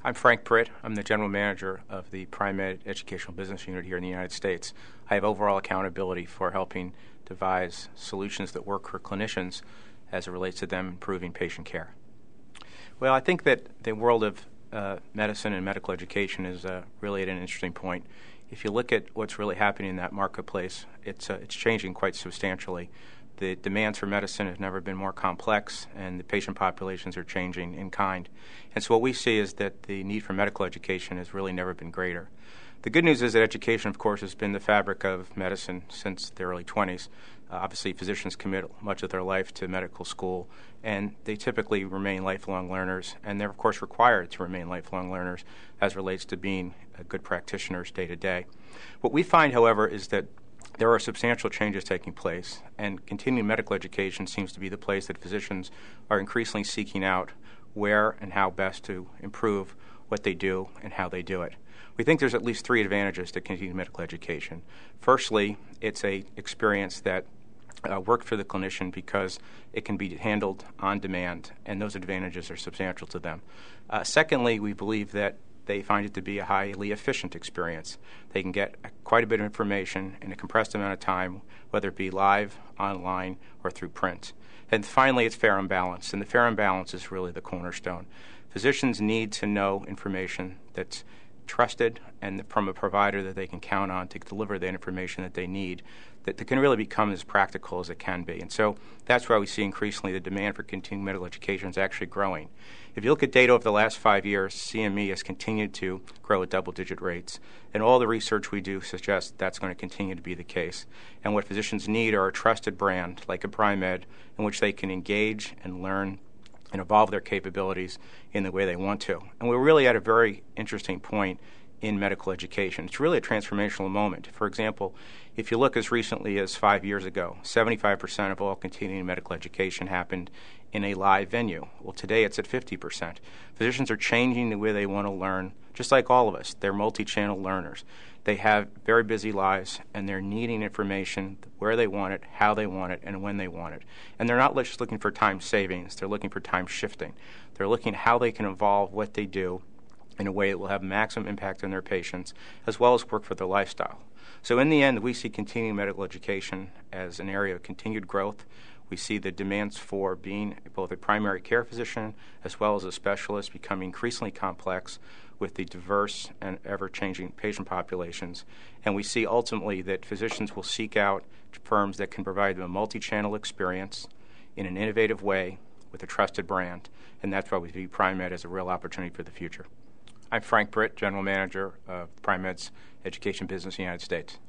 I'm Frank Britt. I'm the General Manager of the Pri-Med Educational Business Unit here in the United States. I have overall accountability for helping devise solutions that work for clinicians as it relates to them improving patient care. Well, I think that the world of medicine and medical education is really at an interesting point. If you look at what's really happening in that marketplace, it's changing quite substantially. The demands for medicine have never been more complex, and the patient populations are changing in kind. And so what we see is that the need for medical education has really never been greater. The good news is that education, of course, has been the fabric of medicine since the early 20s. Obviously, physicians commit much of their life to medical school, and they typically remain lifelong learners, and they're, of course, required to remain lifelong learners as relates to being good practitioners day to day. What we find, however, is that there are substantial changes taking place, and continuing medical education seems to be the place that physicians are increasingly seeking out where and how best to improve what they do and how they do it. We think there's at least three advantages to continuing medical education. Firstly, it's an experience that works for the clinician because it can be handled on demand, and those advantages are substantial to them. Secondly, we believe that they find it to be a highly efficient experience. They can get quite a bit of information in a compressed amount of time, whether it be live, online, or through print. And finally, it's fair and balanced, and the fair and balanced is really the cornerstone. Physicians need to know information that's trusted and from a provider that they can count on to deliver the information that they need, that can really become as practical as it can be. And so that's why we see increasingly the demand for continuing medical education is actually growing. If you look at data over the last 5 years, CME has continued to grow at double-digit rates, and all the research we do suggests that's going to continue to be the case. And what physicians need are a trusted brand like a Pri-Med in which they can engage and learn and evolve their capabilities in the way they want to. And we're really at a very interesting point in medical education. It's really a transformational moment. For example, if you look as recently as 5 years ago, 75% of all continuing medical education happened in a live venue. Well, today it's at 50%. Physicians are changing the way they want to learn, just like all of us. They're multi-channel learners. They have very busy lives, and they're needing information where they want it, how they want it, and when they want it. And they're not just looking for time savings. They're looking for time shifting. They're looking at how they can evolve what they do in a way that will have maximum impact on their patients, as well as work for their lifestyle. So in the end, we see continuing medical education as an area of continued growth. We see the demands for being both a primary care physician as well as a specialist becoming increasingly complex with the diverse and ever-changing patient populations. And we see ultimately that physicians will seek out firms that can provide them a multi-channel experience in an innovative way with a trusted brand. And that's why we view Pri-Med as a real opportunity for the future. I'm Frank Britt, General Manager of Pri-Med's Education Business in the United States.